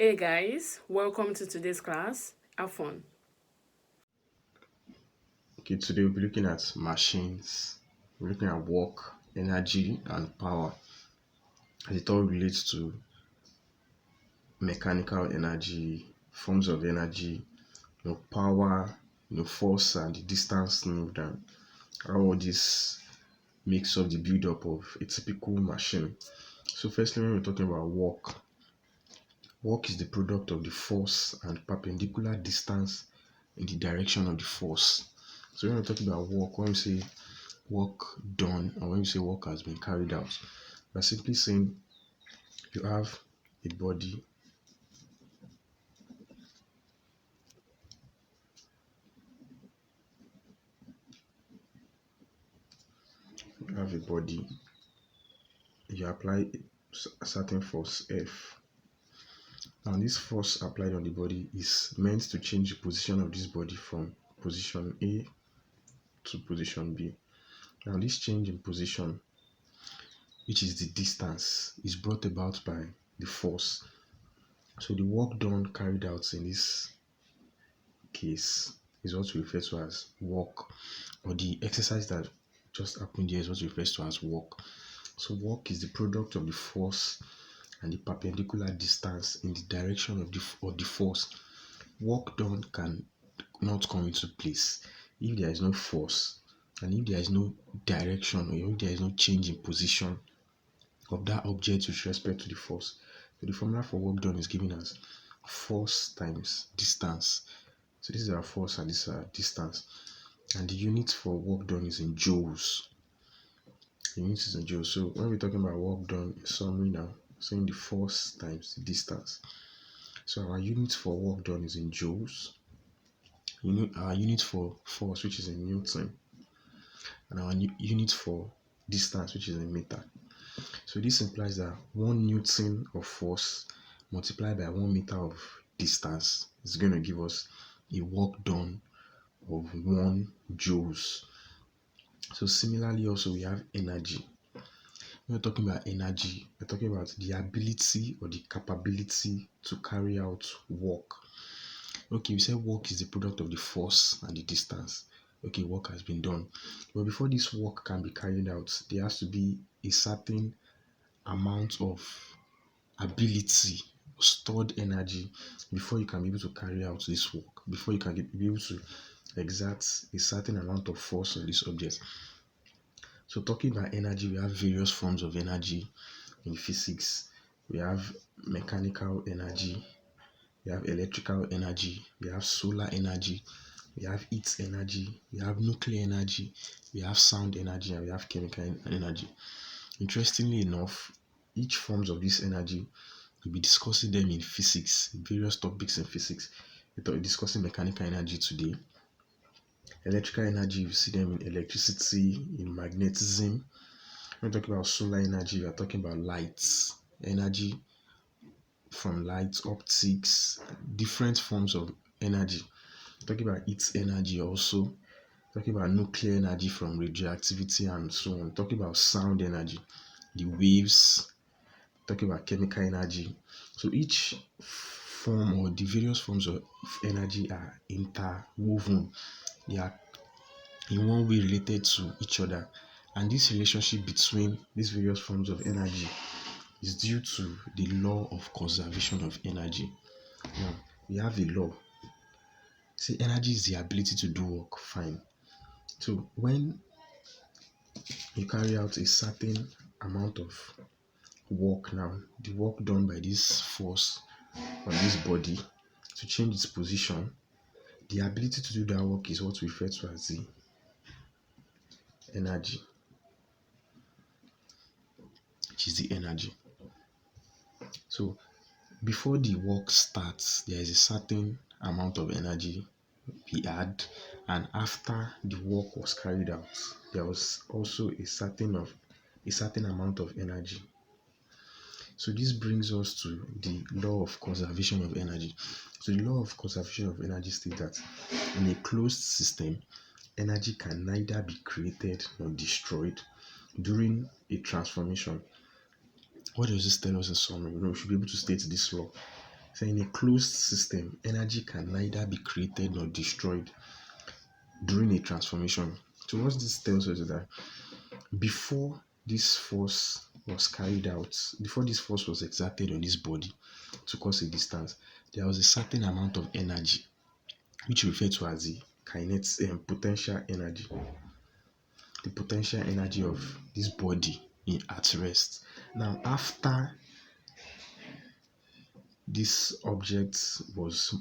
Hey guys, welcome to today's class. Have fun. Okay, today we'll be looking at machines, we're looking at work, energy, and power as it all relates to mechanical energy, forms of energy, power, force, and the distance moved, and how all this makes up the build-up of a typical machine. So, firstly, when we're talking about work is the product of the force and perpendicular distance in the direction of the force. So, when we're talking about work, when we say work done and when we say work has been carried out, we're simply saying you have a body, you have a body, you apply a certain force F. Now this force applied on the body is meant to change the position of this body from position A to position B. Now this change in position, which is the distance, is brought about by the force. So the work done carried out in this case is what we refer to as work, or the exercise that just happened here is what we refer to as work. So work is the product of the force and the perpendicular distance in the direction of the force. Work done can not come into place if there is no force and if there is no direction, or if there is no change in position of that object with respect to the force. So the formula for work done is given as force times distance. So this is our force and this is our distance. And the unit for work done is in joules. The unit is in joules. So when we're talking about work done, in summary now, saying the force times the distance. So our unit for work done is in joules. Our unit for force, which is in Newton, and our unit for distance, which is in meter. So this implies that 1 Newton of force multiplied by 1 meter of distance is going to give us a work done of 1 joules. So similarly also we have energy. When we're talking about energy, we're talking about the ability or the capability to carry out work. Okay, we said work is the product of the force and the distance. Okay, work has been done. But before this work can be carried out, there has to be a certain amount of ability, stored energy, before you can be able to carry out this work, before you can be able to exert a certain amount of force on this object. So talking about energy, we have various forms of energy in physics. We have mechanical energy, we have electrical energy, we have solar energy, we have heat energy, we have nuclear energy, we have sound energy, and we have chemical energy. Interestingly enough, each forms of this energy, we'll be discussing them in physics, various topics in physics. We're discussing mechanical energy today. Electrical energy, you see them in electricity, in magnetism. When we talk about solar energy, we are talking about lights, energy from light, optics, different forms of energy. We're talking about heat energy also. We're talking about nuclear energy from radioactivity and so on. We're talking about sound energy, the waves. We're talking about chemical energy. So each form or the various forms of energy are interwoven. They are in one way related to each other. And this relationship between these various forms of energy is due to the law of conservation of energy. Now, we have a law. See, energy is the ability to do work. Fine. So when you carry out a certain amount of work now, the work done by this force on this body to change its position, the ability to do that work is what we refer to as the energy, which is the energy. So before the work starts, there is a certain amount of energy we had, and after the work was carried out, there was also a certain amount of energy. So this brings us to the law of conservation of energy. So the law of conservation of energy states that in a closed system, energy can neither be created nor destroyed during a transformation. What does this tell us in summary? We should be able to state this law. So in a closed system, energy can neither be created nor destroyed during a transformation. So what this tells us is that before this force was carried out, before this force was exerted on this body to cause a distance, there was a certain amount of energy, which we refer to as the potential energy. The potential energy of this body at rest. Now, after this object was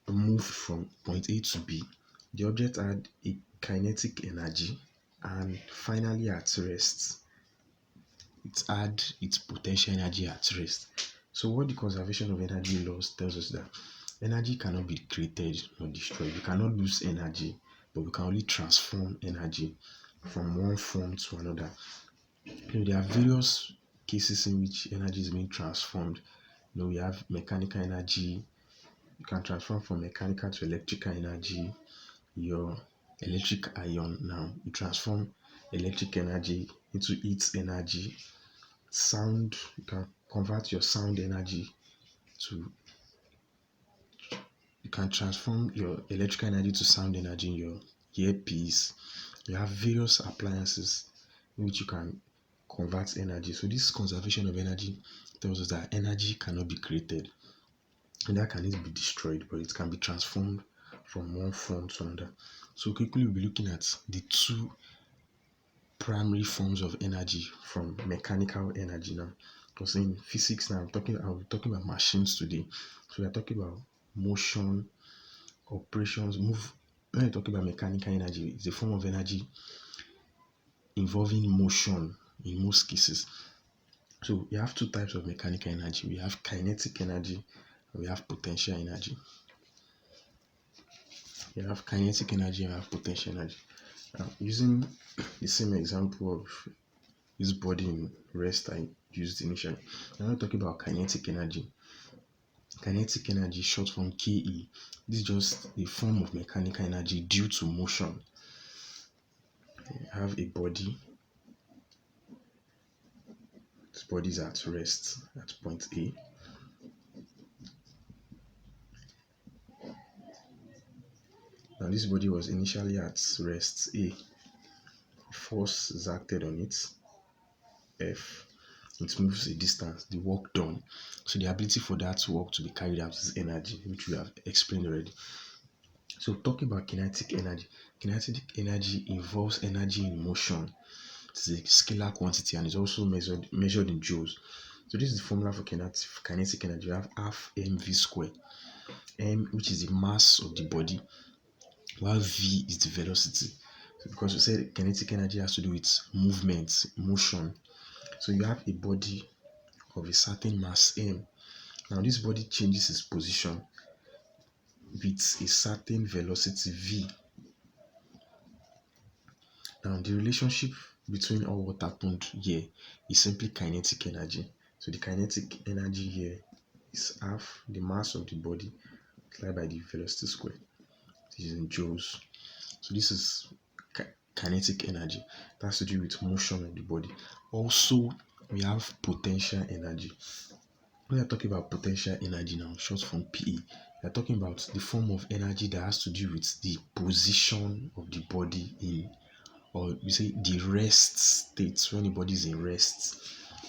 moved from point A to B, the object had a kinetic energy, and finally at rest, it had its potential energy at rest. So what the conservation of energy laws tells us that energy cannot be created nor destroyed. We cannot lose energy, but we can only transform energy from one form to another. There are various cases in which energy is being transformed. We have mechanical energy. You can transform from mechanical to electrical energy. Your electric ion, now you transform electric energy into heat energy. Sound, you can convert your sound energy to, you can transform your electrical energy to sound energy in your earpiece. You have various appliances in which you can convert energy. So this conservation of energy tells us that energy cannot be created, and that can easily be destroyed, but it can be transformed from one form to another. So quickly we'll be looking at the two primary forms of energy from mechanical energy now. Because in physics now, I'll be talking about machines today. So we're talking about motion, operations, move. When you talk about mechanical energy, it's a form of energy involving motion in most cases. So we have two types of mechanical energy. We have kinetic energy and we have potential energy. We have kinetic energy and we have potential energy. Now, using the same example of this body in rest I used initially, I'm not talking about kinetic energy. Kinetic energy, short form KE, this is just a form of mechanical energy due to motion. You have a body. This body is at rest at point A. Now this body was initially at rest A. Force is acted on it, F. It moves a distance, the work done. So the ability for that work to be carried out is energy, which we have explained already. So talking about kinetic energy involves energy in motion. It's a scalar quantity and is also measured in joules. So this is the formula for kinetic energy. You have half mv squared. M, which is the mass of the body, while v is the velocity. So because we said kinetic energy has to do with movement, motion. So you have a body of a certain mass m. Now this body changes its position with a certain velocity v. Now the relationship between all what happened here is simply kinetic energy. So the kinetic energy here is half the mass of the body divided by the velocity squared. This is in joules. So this is kinetic energy. It has to do with motion of the body. Also, we have potential energy. When we are talking about potential energy now, short form PE, we are talking about the form of energy that has to do with the position of the body in, or we say the rest state, when the body is in rest.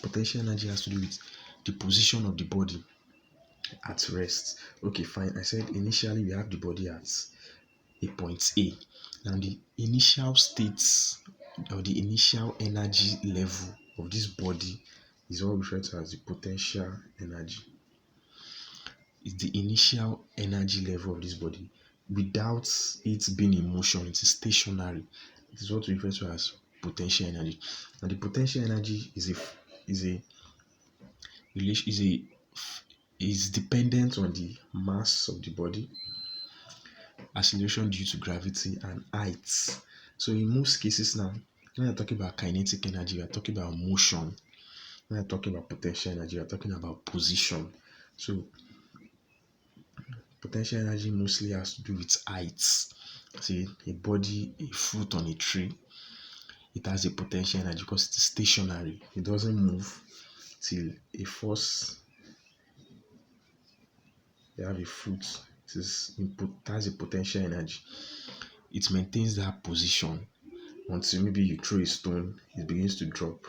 Potential energy has to do with the position of the body at rest. Okay, fine. I said initially we have the body at a point A. Now the initial states or the initial energy level of this body is what we refer to as the potential energy. It's the initial energy level of this body. Without it being in motion, it is stationary. It is what we refer to as potential energy. And the potential energy is dependent on the mass of the body, acceleration due to gravity, and height. So in most cases now, when you're talking about kinetic energy, we are talking about motion. When you're talking about potential energy, we are talking about position. So potential energy mostly has to do with height. See, a body, a fruit on a tree, it has a potential energy because it is stationary. It doesn't move till a force you have a fruit, it has a potential energy. It maintains that position until maybe you throw a stone, it begins to drop.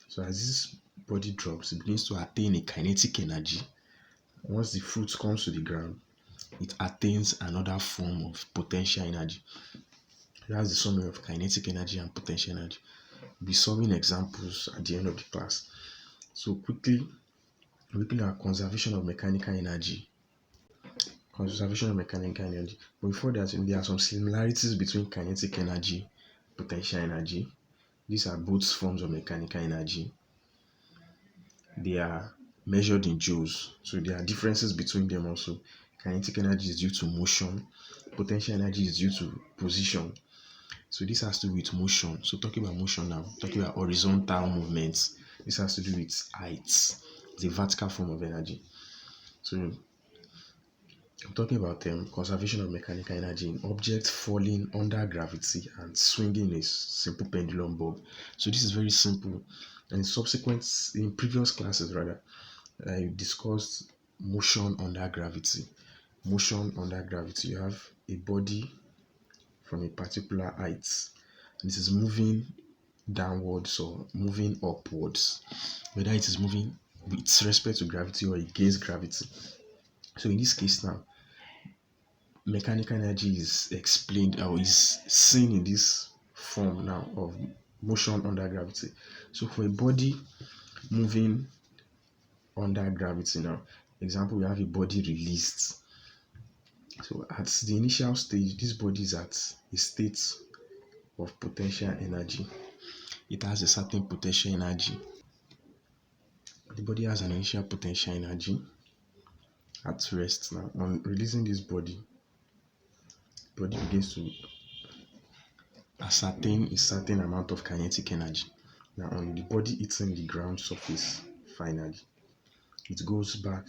So as this body drops, it begins to attain a kinetic energy. Once the fruit comes to the ground, it attains another form of potential energy. That's the summary of kinetic energy and potential energy. We'll be solving examples at the end of the class. So quickly, looking at conservation of mechanical energy. Conservation of mechanical energy. But before that, there are some similarities between kinetic energy, potential energy. These are both forms of mechanical energy. They are measured in joules, so there are differences between them also. Kinetic energy is due to motion, potential energy is due to position. So this has to do with motion. So talking about motion now, talking about horizontal movements, this has to do with height, the vertical form of energy. So I'm talking about conservation of mechanical energy in objects falling under gravity and swinging a simple pendulum bulb. So this is very simple. And in previous classes rather, I discussed motion under gravity. Motion under gravity. You have a body from a particular height. This is moving downwards or moving upwards, whether it is moving with respect to gravity or against gravity. So in this case now, mechanical energy is explained or is seen in this form now of motion under gravity. So for a body moving under gravity now, example, we have a body released. So at the initial stage, this body is at a state of potential energy. It has a certain potential energy. The body has an initial potential energy at rest. Now on releasing this body begins to ascertain a certain amount of kinetic energy. Now on the body hitting the ground surface, finally it goes back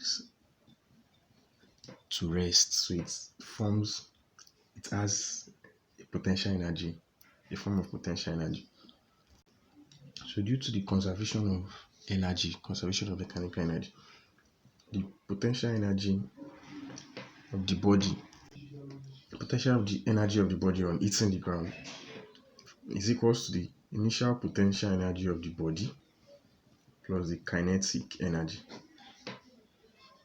to rest. So it has a potential energy, a form of potential energy. So due to the conservation of energy, conservation of mechanical energy, the potential energy of the body, the potential of the energy of the body on hitting the ground is equals to the initial potential energy of the body plus the kinetic energy.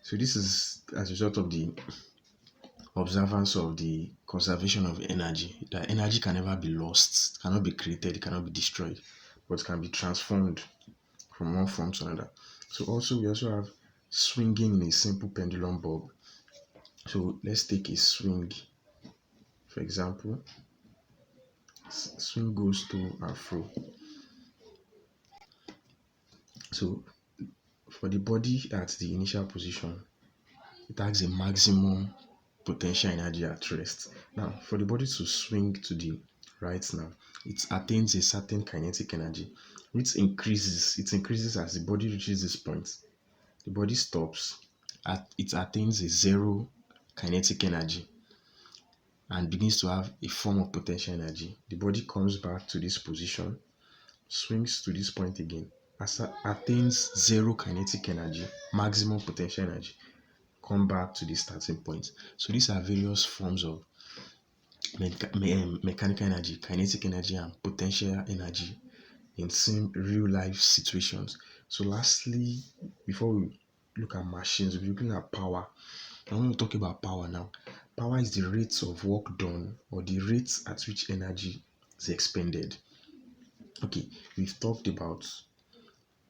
So this is as a result of the observance of the conservation of energy. That energy can never be lost, cannot be created, it cannot be destroyed, but can be transformed from one form to another. So we also have swinging in a simple pendulum bulb. So let's take a swing. For example, swing goes to and fro. So for the body at the initial position, it has a maximum potential energy at rest. Now, for the body to swing to the right now, it attains a certain kinetic energy, which increases. It increases as the body reaches this point. The body stops. It attains a zero kinetic energy and begins to have a form of potential energy. The body comes back to this position, swings to this point again, attains zero kinetic energy, maximum potential energy, come back to the starting point. So these are various forms of mechanical energy, kinetic energy, and potential energy in some real life situations. So lastly, before we look at machines, we're looking at power. And when we talk about power now, power is the rate of work done or the rate at which energy is expended. Okay, we've talked about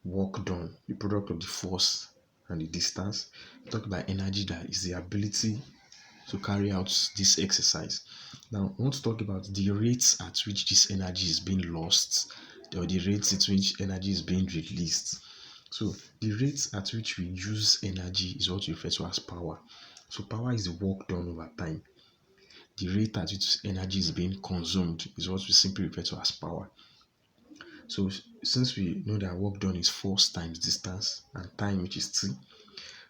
work done, the product of the force and the distance. We talked about energy, that is the ability to carry out this exercise. Now, I want to talk about the rates at which this energy is being lost or the rates at which energy is being released. So, the rates at which we use energy is what we refer to as power. So, power is the work done over time. The rate at which energy is being consumed is what we simply refer to as power. So, since we know that work done is force times distance and time, which is t,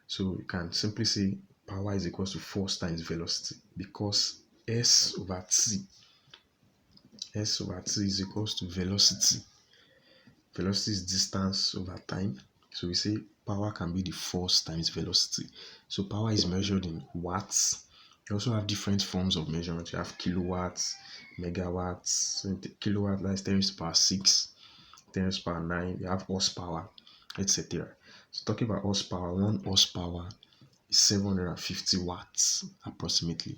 so we can simply say power is equal to force times velocity, because S over T is equals to velocity. Velocity is distance over time. So we say power can be the force times velocity. So power is measured in watts. You also have different forms of measurement. You have kilowatts, megawatts. So in kilowatt, that's 10 to the power 6, 10 to the power 9. You have horsepower, etc. So talking about horsepower, 1 horsepower is 750 watts approximately.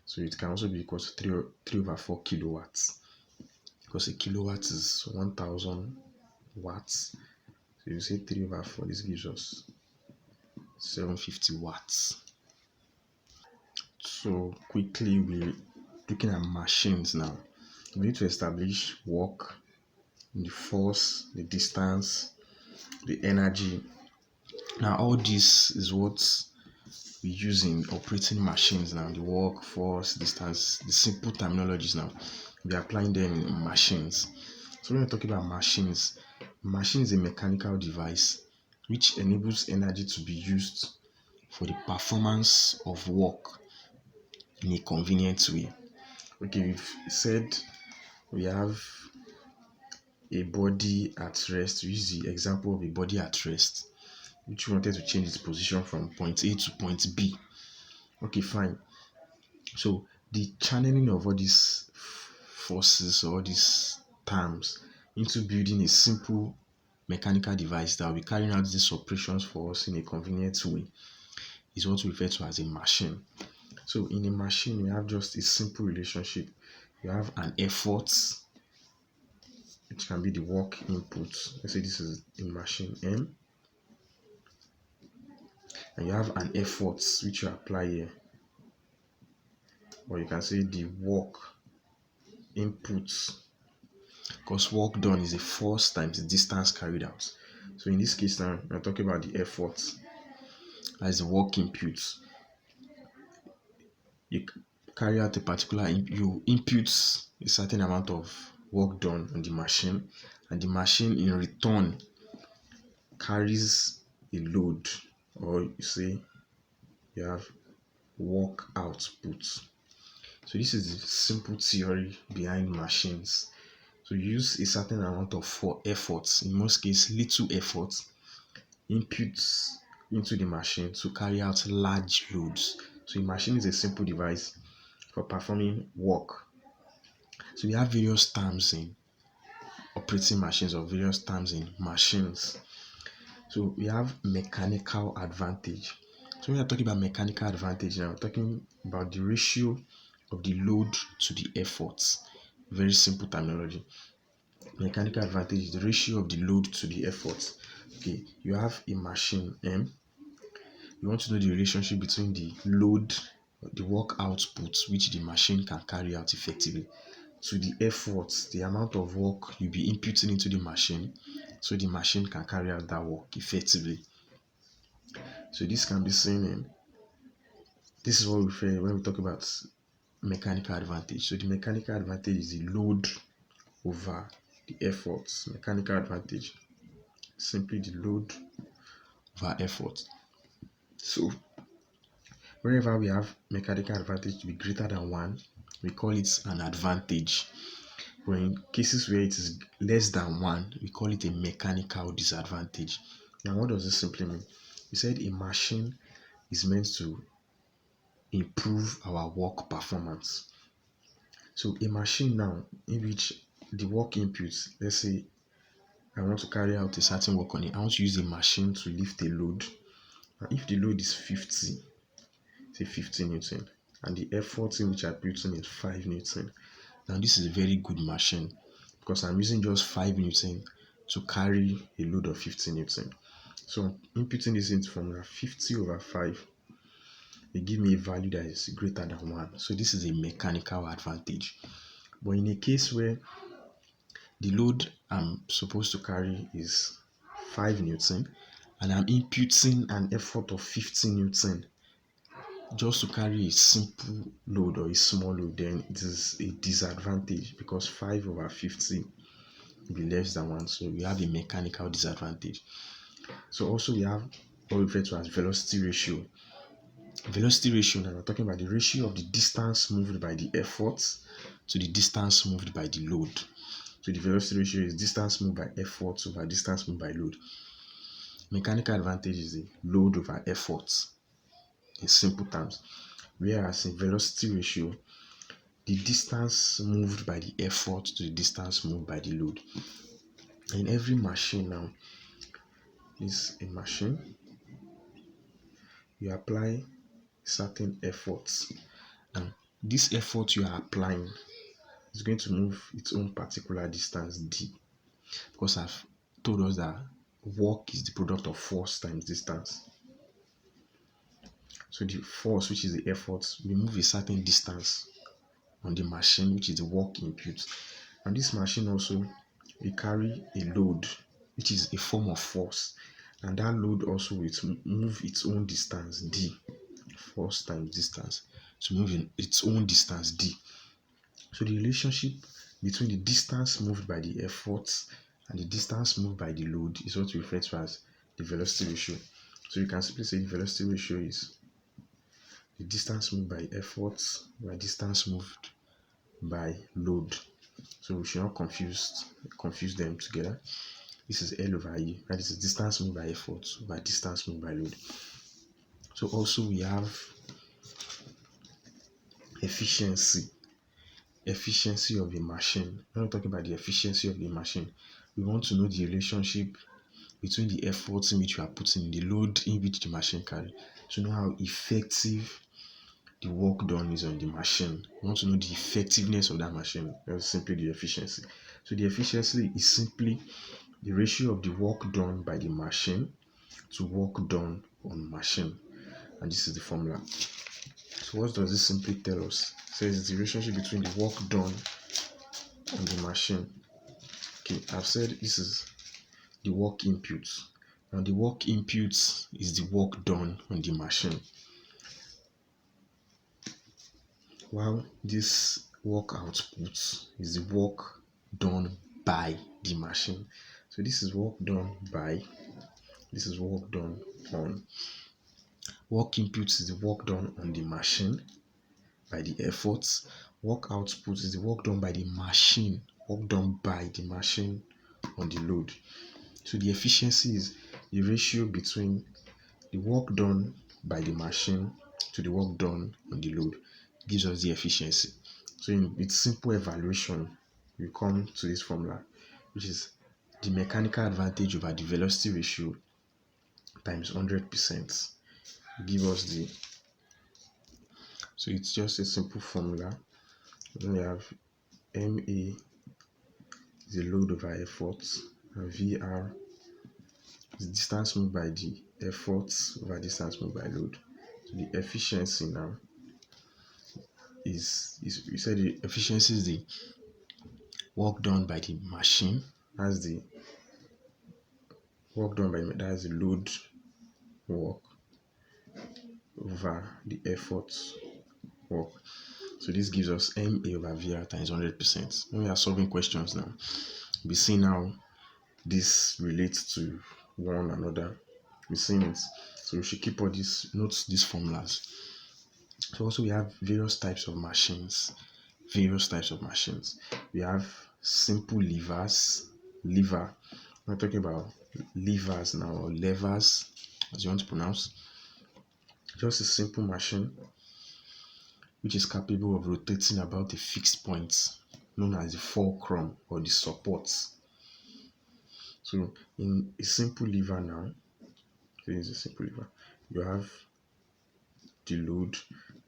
So it can also be equal to 3 over 4 kilowatts, because a kilowatt is 1000 watts. So you say 3 over 4, this gives us 750 watts. So quickly, we're looking at machines now. We need to establish work, the force, the distance, the energy. Now all this is what we use in operating machines now. The work, force, distance, the simple terminologies now. We are applying them in machines. So when we're talking about machines, machine is a mechanical device which enables energy to be used for the performance of work in a convenient way. Okay, we've said we have a body at rest. We use the example of a body at rest, which we wanted to change its position from point A to point B. Okay, fine. So the channeling of all these forces or all these terms into building a simple mechanical device that will be carrying out these operations for us in a convenient way is what we refer to as a machine. So in a machine, we have just a simple relationship. You have an effort, which can be the work input. Let's say this is a machine M, and you have an effort which you apply here, or you can say the work input, because work done is a force times the distance carried out. So in this case now, we're talking about the effort as the work input. You carry out a particular, you input a certain amount of work done on the machine, and the machine in return carries a load, or you say you have work output. So this is the simple theory behind machines. So you use a certain amount of effort, in most cases little effort, inputs into the machine to carry out large loads. So a machine is a simple device for performing work. So we have various terms in operating machines or various terms in machines. So we have mechanical advantage. So when we are talking about mechanical advantage now, we're talking about the ratio of the load to the effort. Very simple terminology. Mechanical advantage is the ratio of the load to the effort. Okay, you have a machine M. You want to know the relationship between the load, the work output which the machine can carry out effectively, to the effort, the amount of work you'll be inputting into the machine so the machine can carry out that work effectively. So this can be seen in, this is what we refer when we talk about mechanical advantage. So the mechanical advantage is the load over the effort. Mechanical advantage, simply the load over effort. So wherever we have mechanical advantage to be greater than 1, we call it an advantage. But in cases where it is less than 1, we call it a mechanical disadvantage. Now, what does this simply mean? We said a machine is meant to improve our work performance. So a machine now in which the work inputs, let's say I want to carry out a certain work on it, I want to use a machine to lift a load. Now, if the load is 50, say 50 Newton, and the effort in which I put in is 5 Newton. Now this is a very good machine because I'm using just 5 Newton to carry a load of 50 Newton. So inputting this into formula 50 over 5, they give me a value that is greater than 1. So this is a mechanical advantage. But in a case where the load I'm supposed to carry is 5 Newton and I'm inputting an effort of 50 Newton just to carry a simple load or a small load, then it is a disadvantage because 5 over 50 will be less than 1. So we have a mechanical disadvantage. So also we have what we refer to as velocity ratio. Velocity ratio, now we're talking about the ratio of the distance moved by the effort to the distance moved by the load. So the velocity ratio is distance moved by effort over distance moved by load. Mechanical advantage is the load over effort in simple terms. Whereas in velocity ratio, the distance moved by the effort to the distance moved by the load. In every machine now, is a machine, you apply certain efforts, and this effort you are applying is going to move its own particular distance d, because I've told us that work is the product of force times distance. So the force, which is the effort, will move a certain distance on the machine, which is the work input. And this machine also will carry a load, which is a form of force, and that load also will move its own distance d, force times distance, to move in its own distance d. So the relationship between the distance moved by the effort and the distance moved by the load is what we refer to as the velocity ratio. So you can simply say the velocity ratio is the distance moved by effort by distance moved by load. So we should not confuse them together. This is L over E, that is the distance moved by effort by distance moved by load. So also we have efficiency of a machine. When we're talking about the efficiency of the machine, we want to know the relationship between the efforts in which you are putting, the load in which the machine carries, to know how effective the work done is on the machine. We want to know the effectiveness of that machine. That's simply the efficiency. So the efficiency is simply the ratio of the work done by the machine to work done on machine. And this is the formula. So what does this simply tell us? It says it's the relationship between the work done on the machine. Okay, I've said this is the work input. Now the work input is the work done on the machine, while this work output is the work done by the machine. So this is work done by, this is work done on. Work input is the work done on the machine by the efforts. Work output is the work done by the machine, work done by the machine on the load. So the efficiency is the ratio between the work done by the machine to the work done on the load. It gives us the efficiency. So in its simple evaluation, we come to this formula, which is the mechanical advantage over the velocity ratio times 100%. Give us the, so it's just a simple formula. Then we have MA is the load over effort, and VR is the distance moved by the effort over distance moved by load. So the efficiency now is you said the efficiency is the work done by the machine, that's the work done by, that's the load work over the effort work. So this gives us MA over VR times 100%. When we are solving questions now, we'll be seeing how this relates to one another. We've seen it. So we should keep all these notes, these formulas. So also we have various types of machines. We have simple levers. We're talking about levers now, or levers, as you want to pronounce. Just a simple machine which is capable of rotating about a fixed point known as the fulcrum or the support. So in a simple lever now, here is a simple lever. You have the load,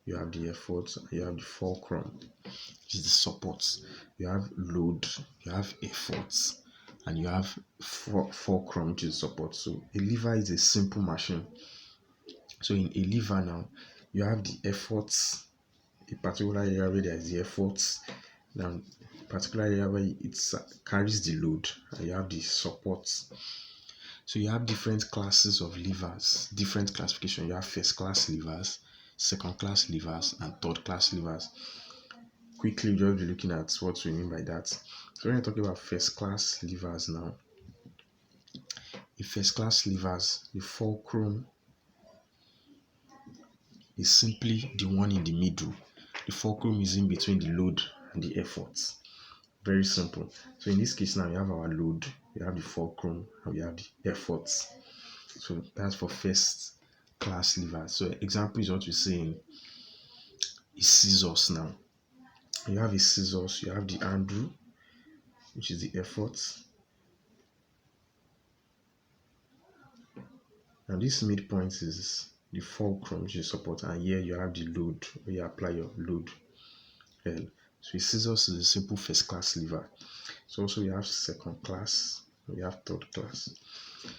you have the effort, you have the fulcrum, which is the support. You have load, you have effort, and you have fulcrum, which is support. So a lever is a simple machine. So in a lever now, you have the efforts, a particular area where there is the efforts, now particular area where it carries the load, and you have the supports. So you have different classes of levers, different classification. You have first class levers, second class levers, and third class levers. Quickly, we'll just be looking at what we mean by that. So when you're talking about first class levers now, in first class levers, the fulcrum is simply the one in the middle. The fulcrum is in between the load and the effort. Very simple. So in this case now, we have our load, we have the fulcrum, and we have the efforts. So that's for first class lever. So example is what we're saying is scissors now. You have a scissors, you have the handle, which is the effort. And this midpoint is the fulcrum, which is support, and here you have the load, where you apply your load L. So a scissors is a simple first class lever. So also we have second class, we have third class.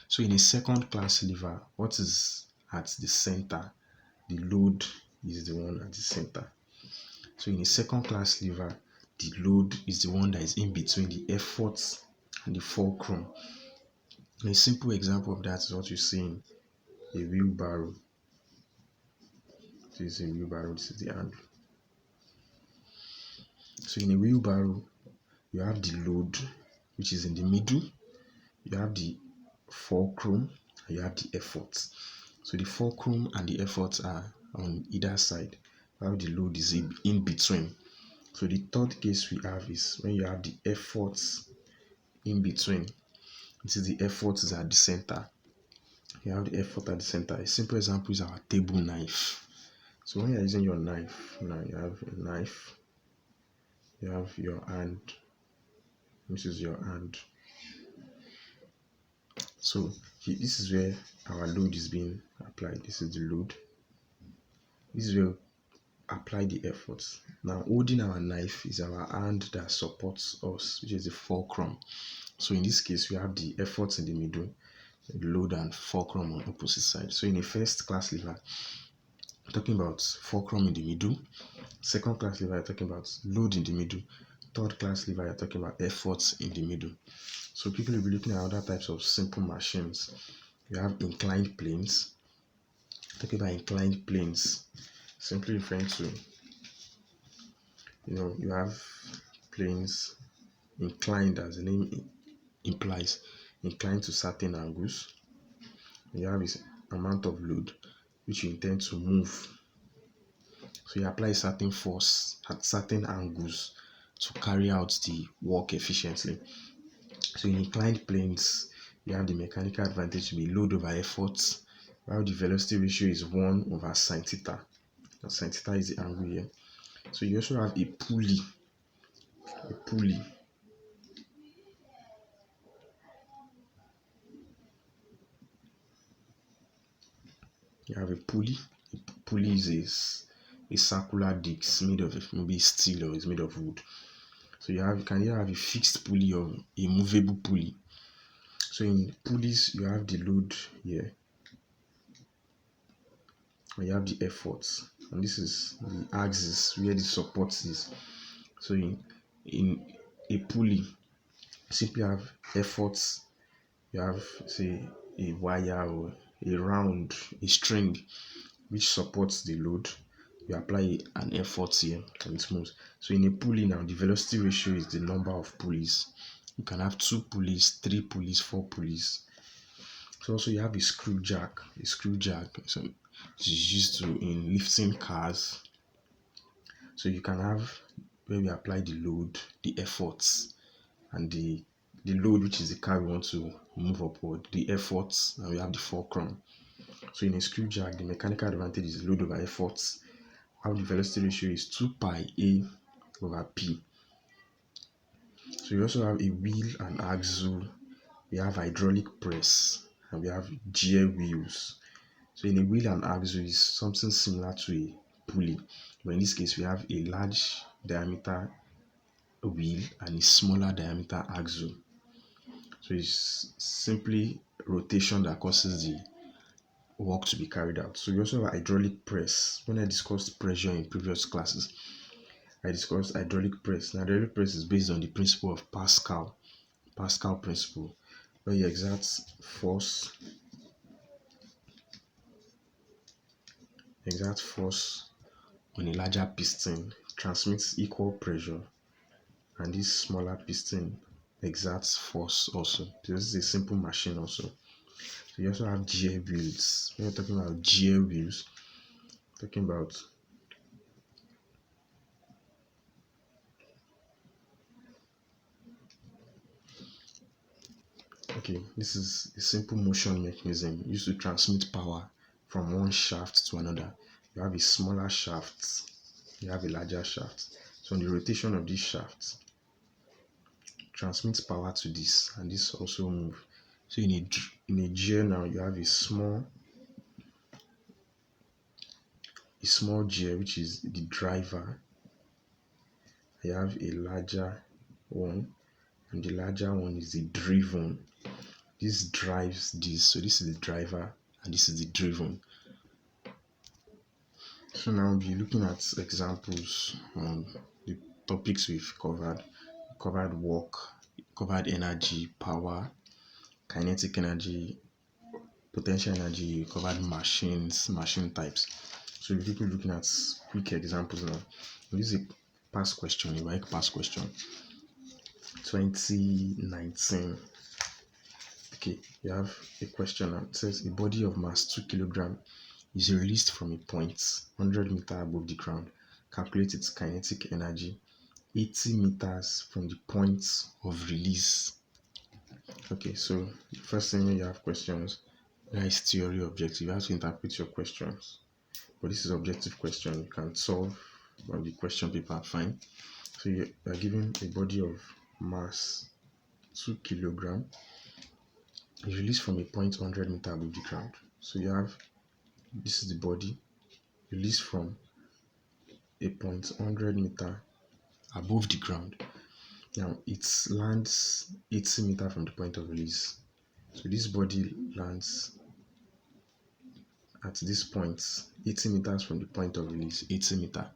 So in a second class lever, what is at the center? The load is the one at the center. So in a second class lever, the load is the one that is in between the effort and the fulcrum. And a simple example of that is what you see in a wheelbarrow. This is a wheelbarrow, this is the handle. So in a wheelbarrow, you have the load, which is in the middle, you have the fulcrum, and you have the effort. So the fulcrum and the effort are on either side, while the load is in between. So the third case we have is when you have the efforts in between. This is the effort is at the center. You have the effort at the center. A simple example is our table knife. So when you're using your knife, now you have a knife, you have your hand, this is your hand. So this is where our load is being applied. This is the load. This is where we apply the effort. Now holding our knife is our hand that supports us, which is the fulcrum. So in this case, we have the effort in the middle, the load and fulcrum on opposite side. So in a first class lever, we're talking about fulcrum in the middle. Second class lever, you're talking about load in the middle. Third class lever, you're talking about efforts in the middle. So people will be looking at other types of simple machines. You have inclined planes. Talking about inclined planes, simply referring to, you have planes inclined, as the name implies, inclined to certain angles. You have this amount of load which you intend to move. So you apply certain force at certain angles to carry out the work efficiently. So in inclined planes, you have the mechanical advantage to be load over effort, while the velocity ratio is 1 over sine theta. And sine theta is the angle here. So you also have a pulley. A pulley. You have a pulley. A pulley is a circular disc made of maybe steel or it's made of wood. So you can either have a fixed pulley or a movable pulley. So in pulleys, you have the load here, and you have the efforts, and this is the axis where the support is. So in a pulley, simply have efforts. You have, say, a wire or a round, a string which supports the load. You apply an effort here and it moves. So in a pulley now, the velocity ratio is the number of pulleys. You can have 2 pulleys, 3 pulleys, 4 pulleys. So also you have a screw jack. A screw jack, so it is used in lifting cars. So you can have where we apply the load, the efforts, and the load, which is the car we want to move upward, the efforts, and we have the fulcrum. So in a screw jack, the mechanical advantage is load over efforts. How the velocity ratio is 2 pi a over p. So you also have a wheel and axle. We have hydraulic press, and we have gear wheels. So in a wheel and axle is something similar to a pulley, but in this case we have a large diameter wheel and a smaller diameter axle. So it's simply rotation that causes the work to be carried out. So we also have hydraulic press. When I discussed pressure in previous classes, I discussed hydraulic press. Now, hydraulic press is based on the principle of Pascal principle, where you exert force on a larger piston, transmits equal pressure, and this smaller piston exerts force also. So this is a simple machine also. So you also have gear wheels. When you're talking about gear wheels, talking about Okay, this is a simple motion mechanism used to transmit power from one shaft to another. You have a smaller shaft, you have a larger shaft. So on the rotation of this shaft, transmits power to this, and this also move. So in a gear now, you have a small gear, which is the driver. You have a larger one, and the larger one is the driven. This drives this, so this is the driver and this is the driven. So now we'll be looking at examples on the topics we've covered. We covered work, covered energy, power, kinetic energy, potential energy, we covered machines, machine types. So we'll be looking at quick examples now. This is a past question, a WAEC past question. 2019. Okay, you have a question now. It says a body of mass 2 kg is released from a point 100 meters above the ground. Calculate its kinetic energy 80 meters from the point of release. Okay, so the first thing you have questions. That is theory objective. You have to interpret your questions. But this is objective question. You can solve on the question paper, fine. So you are given a body of mass 2 kg is released from a point 100 meters above the ground. So you have, this is the body released from a point 100 meters above the ground. Now it lands 80 meters from the point of release. So this body lands at this point 80 meters from the point of release, 80 meters.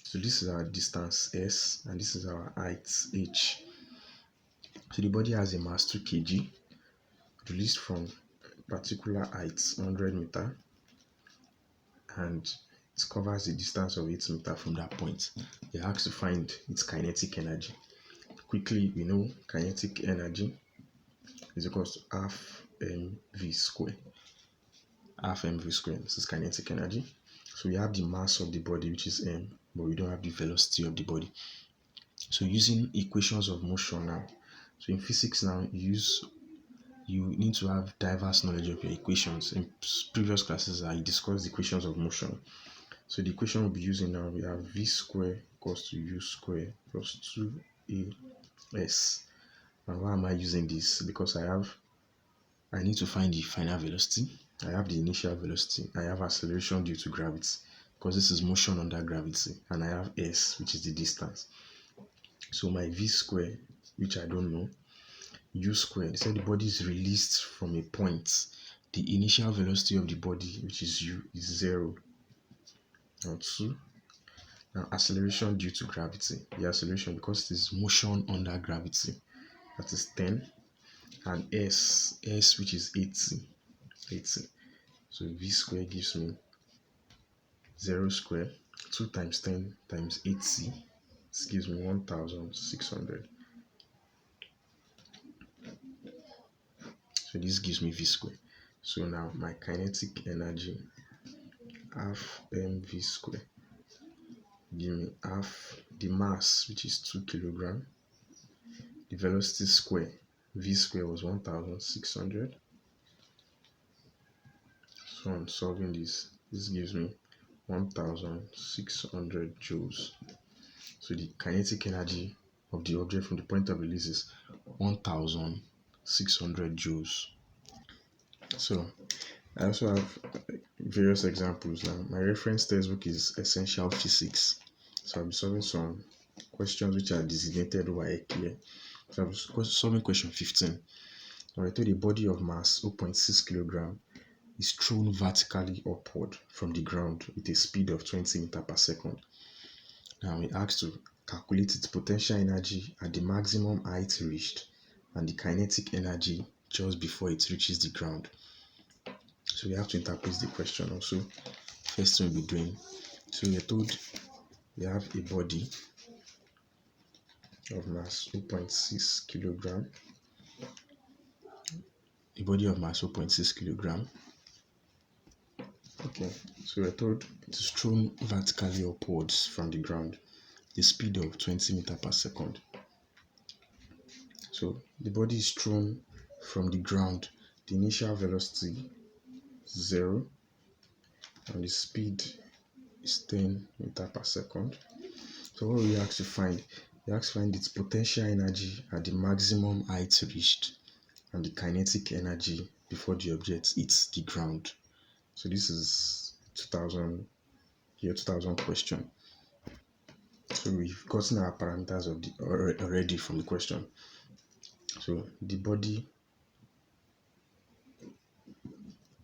So this is our distance S and this is our height H. So the body has a mass 2 kg released from particular height 100 meters, and it covers the distance of 80 meters from that point. They ask to find its kinetic energy. Quickly, we know kinetic energy is equal to half mv square. Half mv square, this is kinetic energy. So we have the mass of the body, which is m, but we don't have the velocity of the body. So using equations of motion now. So in physics now, you need to have diverse knowledge of your equations. In previous classes, I discussed the equations of motion. So the equation we'll be using now, we have v square equals to u square plus 2as. And why am I using this? Because I need to find the final velocity. I have the initial velocity. I have acceleration due to gravity, because this is motion under gravity. And I have s, which is the distance. So my v square, which I don't know, u square, they said the body is released from a point. The initial velocity of the body, which is u, is 0. Now 2. Now acceleration due to gravity. The acceleration, because it is motion under gravity, that is 10. And s, which is 80. So v square gives me 0 square. 2 times 10 times 80. This gives me 1600. So this gives me v square. So now my kinetic energy, half mv square, give me half the mass, which is 2 kg. The velocity square, v square was 1600. So I'm solving this. This gives me 1600 joules. So the kinetic energy of the object from the point of release is 1600 joules. So I also have various examples now. My reference textbook is Essential Physics. So I'll be solving some questions which are designated WAEC here. So I'm solving question 15. Now I told a body of mass 0.6 kg is thrown vertically upward from the ground with a speed of 20 meters per second. Now we asked to calculate its potential energy at the maximum height reached and the kinetic energy just before it reaches the ground. So we have to interpret the question also. First thing we'll be doing. So we're told we have a body of mass 0.6 kg. A body of mass 0.6 kg. Okay, so we're told it is thrown vertically upwards from the ground, the speed of 20 meters per second. So the body is thrown from the ground, the initial velocity is 0 and the speed is 10 meters per second. So what we ask to find? We ask to find its potential energy at the maximum height reached and the kinetic energy before the object hits the ground. So this is 2000 question. So we've gotten our parameters of the already from the question. So the body,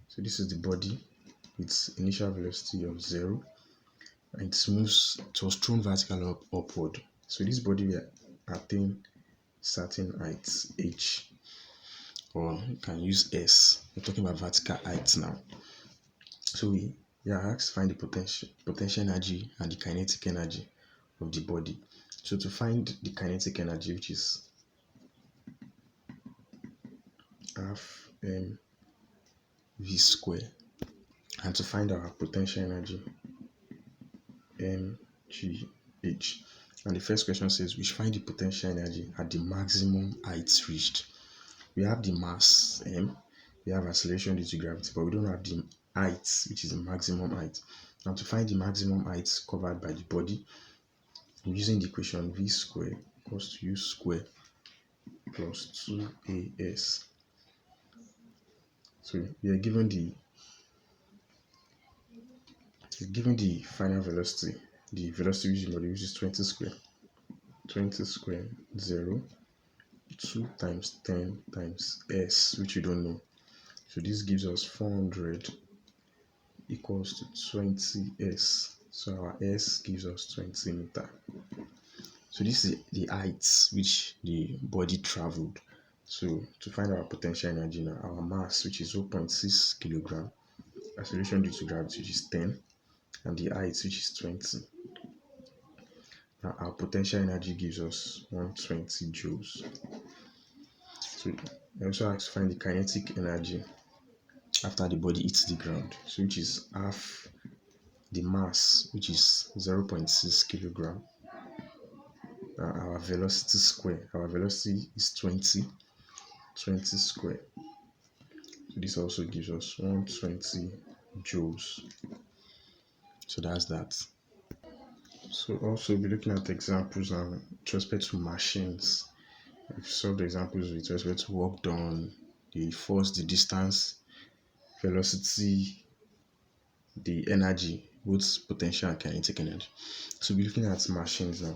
so this is the body with initial velocity of 0 and it moves, it was thrown vertical upward. So this body will attain certain heights h, or you can use s. We're talking about vertical height now. So we are asked to find the potential energy and the kinetic energy of the body. So to find the kinetic energy, which is half mv square, and to find our potential energy, mgh. And the first question says we should find the potential energy at the maximum height reached. We have the mass m, we have acceleration due to gravity, but we don't have the height, which is the maximum height. Now to find the maximum height covered by the body, we're using the equation v square equals to u square plus 2as. So we are given the final velocity, the velocity using body, which is 20 square 0, 2 times 10 times s, which you don't know. So this gives us 400 equals to 20s. So our s gives us 20 meters. So this is the heights which the body traveled. So to find our potential energy now, our mass, which is 0.6 kilogram, acceleration due to gravity, which is 10, and the height, which is 20. Now our potential energy gives us 120 joules. So we also have to find the kinetic energy after the body hits the ground, so which is half the mass, which is 0.6 kilogram. Our velocity square, our velocity is 20 square. So this also gives us 120 joules. So that's that. So also we'll be looking at examples with respect to machines. We've solved examples with respect to work done, the force, the distance, velocity, the energy, both potential and kinetic energy. So we'll be looking at machines now.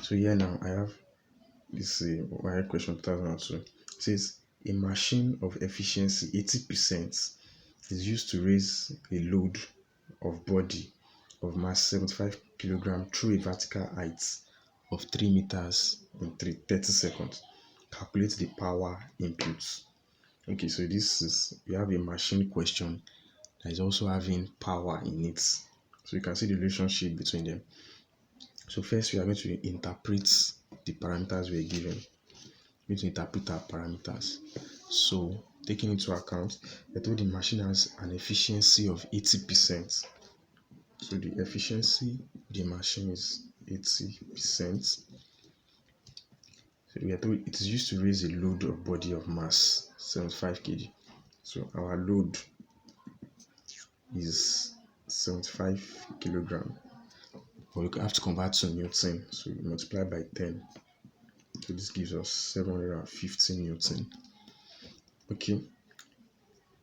So here now I have this WAEC question 2002. It says a machine of efficiency 80% is used to raise a load of body of mass 75 kilogram through a vertical height of 3 meters in 30 seconds. Calculate the power inputs. Okay, so this is, we have a machine question that is also having power in it. So you can see the relationship between them. So first we are going to interpret the parameters we are given. We're going to interpret our parameters. So taking into account, I told the machine has an efficiency of 80%. So the efficiency of the machine is 80%. So we are told it is used to raise a load of body of mass 75 kg. So our load is 75 kilogram. But we have to convert to Newton. So we multiply by 10. So this gives us 750 Newton. Okay.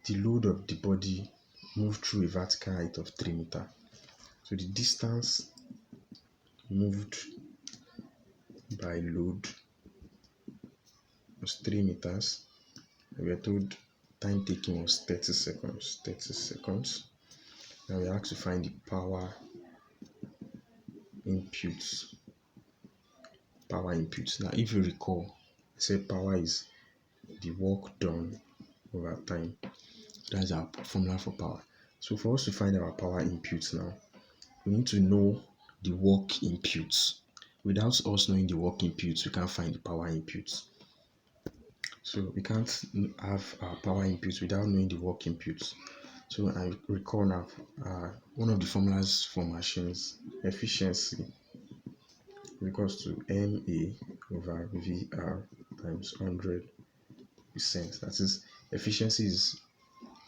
The load of the body moved through a vertical height of 3 meters. So the distance moved by load was 3 meters. And we are told time taken was 30 seconds. 30 seconds. Now we are asked to find the power inputs. Power inputs. Now if you recall, I said power is the work done over time. That's our formula for power. So for us to find our power inputs now, we need to know the work inputs. Without us knowing the work inputs, we can't find the power inputs. So we can't have our power inputs without knowing the work inputs. So I recall now, one of the formulas for machines, efficiency equals to MA over VR times 100 That is, efficiency is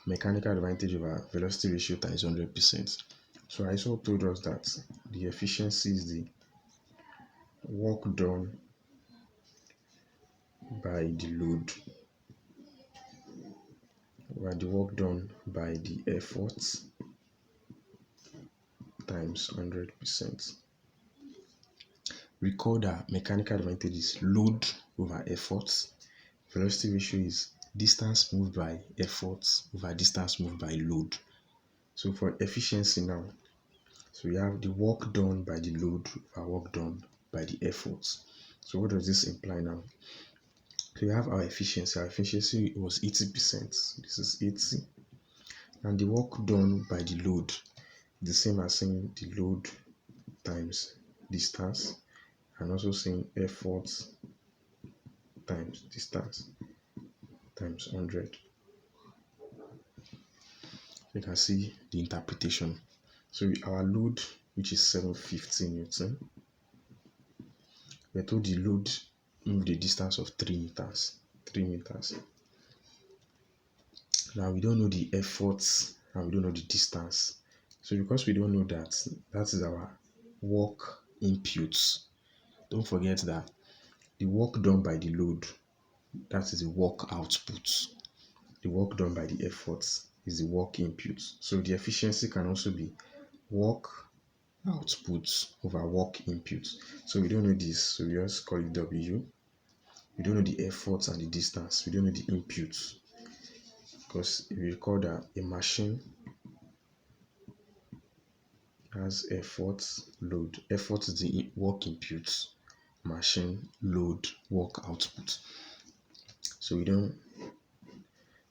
mechanical advantage over velocity ratio times 100%. So I also told us that the efficiency is the work done by the load over the work done by the effort times 100%. Recall that mechanical advantage is load over effort. Velocity ratio is distance moved by effort over distance moved by load. So for efficiency now, so we have the work done by the load over work done by the effort. So what does this imply now? So we have our efficiency. Our efficiency was 80%. This is 80. And the work done by the load, the same as saying the load times distance, and also saying effort times distance times 100. You can see the interpretation. So our load, which is 750 Newton, we're told the load moved a distance of 3 meters. 3 meters. Now we don't know the efforts and we don't know the distance. So because we don't know that, that is our work inputs. Don't forget that the work done by the load, that is the work output. The work done by the efforts is the work input. So the efficiency can also be work output over work input. So we don't know this, so we just call it W. We don't know the efforts and the distance. We don't know the inputs. Because if you recall that a machine has efforts, load. Effort is the work input. Machine, load, work output. So we don't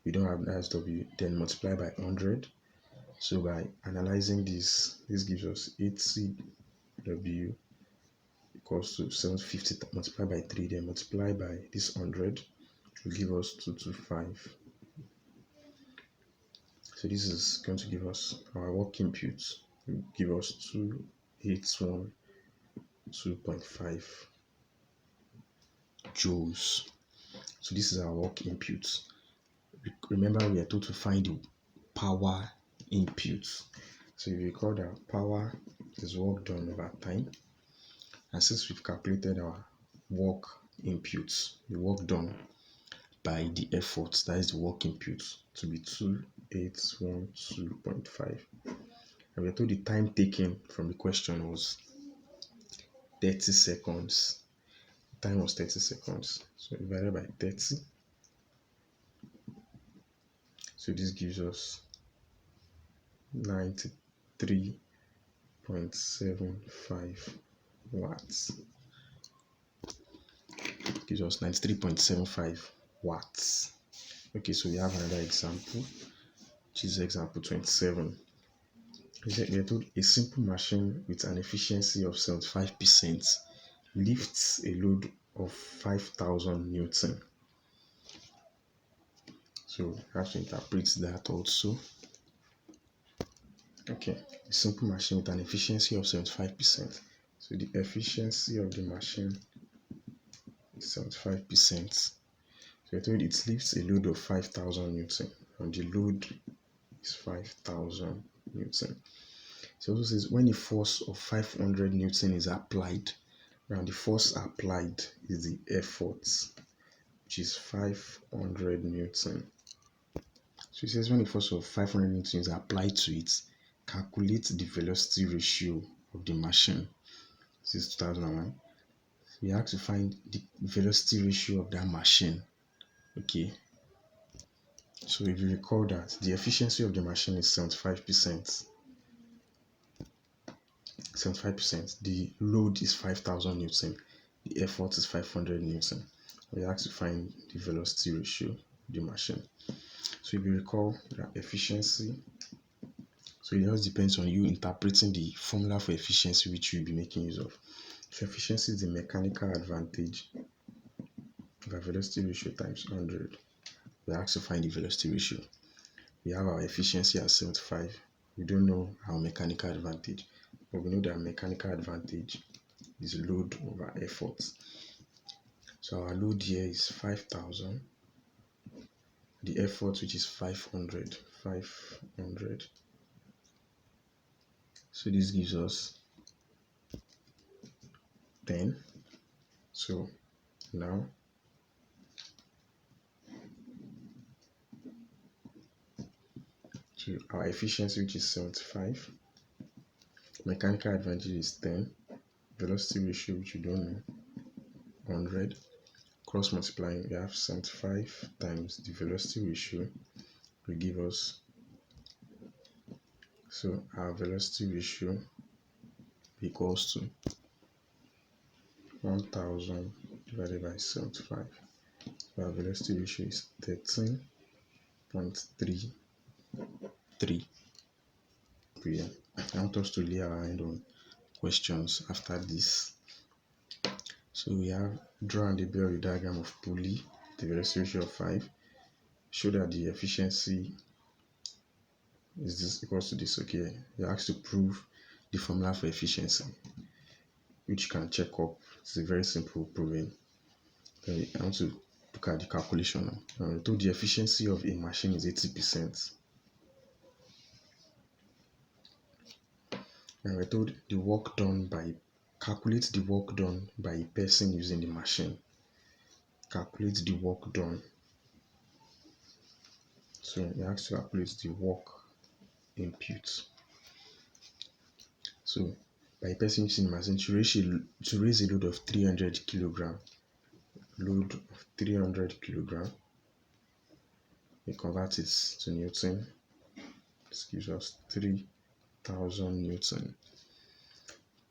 have that as W. Then multiply by 100. So by analyzing this gives us 80 W equals to 750 multiplied by 3, then multiply by this 100 will give us 225. So this is going to give us our work input, will give us 2812.5 joules. So this is our work input. Remember, we are told to find the power input. So if you recall that power is work done over time, and since we've calculated our work inputs, the work done by the effort, that is the work input, to be 2812.5. And we're told the time taken from the question was 30 seconds. The time was 30 seconds. So divided by 30. So this gives us 93.75 watts. Gives us 93.75 watts. Okay, so we have another example, which is example 27. We are told a simple machine with an efficiency of 75% lifts a load of 5,000 Newton. So we have to interpret that also. Okay, a simple machine with an efficiency of 75%. So the efficiency of the machine is 75%. So we're told it lifts a load of 5,000 Newton, and the load is 5,000 Newton. So it also says when a force of 500 Newton is applied, and the force applied is the effort, which is 500 Newton. So it says when a force of 500 Newton is applied to it, calculate the velocity ratio of the machine. This is 2001. We have to find the velocity ratio of that machine. Okay. So if you recall that the efficiency of the machine is 75%. 75%. The load is 5,000 Newton. The effort is 500 Newton. We have to find the velocity ratio of the machine. So if you recall that efficiency, so it just depends on you interpreting the formula for efficiency which you'll be making use of. So efficiency is the mechanical advantage over velocity ratio times 100. We have to find the velocity ratio. We have our efficiency at 75. We don't know our mechanical advantage, but we know that mechanical advantage is load over effort. So our load here is 5,000 the effort, which is 500. So this gives us 10. So now to our efficiency, which is 75, mechanical advantage is 10, velocity ratio, which you don't know, 100, cross multiplying, we have 75 times the velocity ratio will give us, so our velocity ratio equals to 1000 divided by 75. So our velocity ratio is 13.33. Brilliant. I want us to lay our hand on questions after this. So we have draw and build the diagram of pulley, the velocity ratio of 5. Show that the efficiency is this equals to this. Okay, you're asked to prove the formula for efficiency, which you can check up. It's a very simple proving. I want to look at the calculation now. We're told the efficiency of a machine is 80%. And we're told the work done by, calculate the work done by a person using the machine. Calculate the work done. So we have to calculate the work input. So by a person using the machine to raise a load of 300 kilogram, we convert it to Newton. This gives us 3000 Newton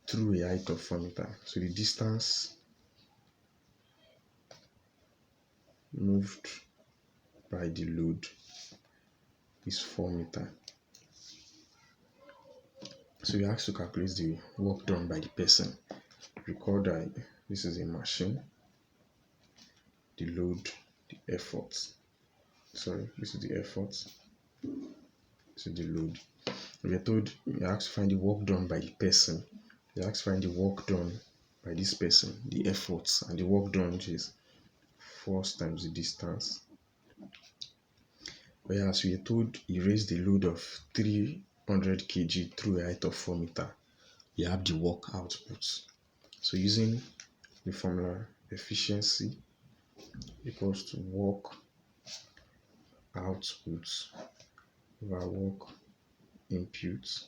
through a height of 4 meters. So the distance moved by the load is 4 meters. So we have to calculate the work done by the person. Recall that this is a machine, the load, the effort. Sorry, this is the effort, this is the load. We are told we have to find the work done by the person. We have to find the work done by this person, the efforts, and the work done, which is force times the distance. Whereas we are told he raised the load of 300 kg through a height of 4 meters, we have the work output. So using the formula, efficiency equals to work output over work input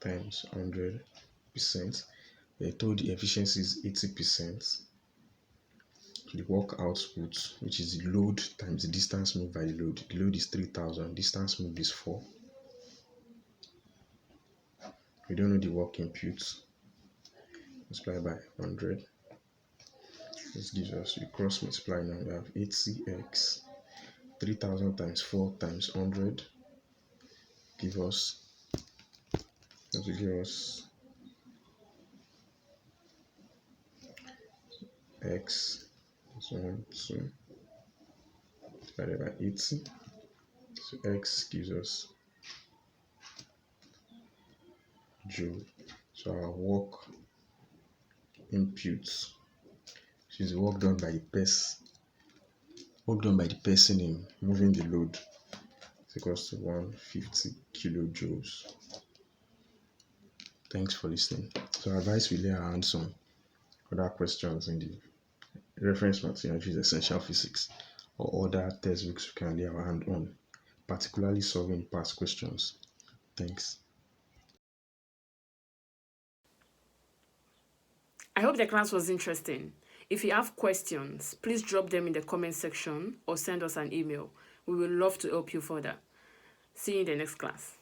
times 100%. We are told the efficiency is 80%. The work output, which is the load times the distance moved by the load. The load is 3000, distance moved is 4. We don't know the work input. Multiply by 100. This gives us, we cross multiply now, we have 80x 3000 times 4 times 100 give us, that will give us x is 1 2 divided by 80. So x gives us joule. So our work input, which is work done by the person in moving the load, is equals to 150 kilojoules. Thanks for listening. So I advise we lay our hands on other questions in the reference material, which is essential physics, or other textbooks we can lay our hand on, particularly solving past questions. Thanks. I hope the class was interesting. If you have questions, please drop them in the comment section or send us an email. We will love to help you further. See you in the next class.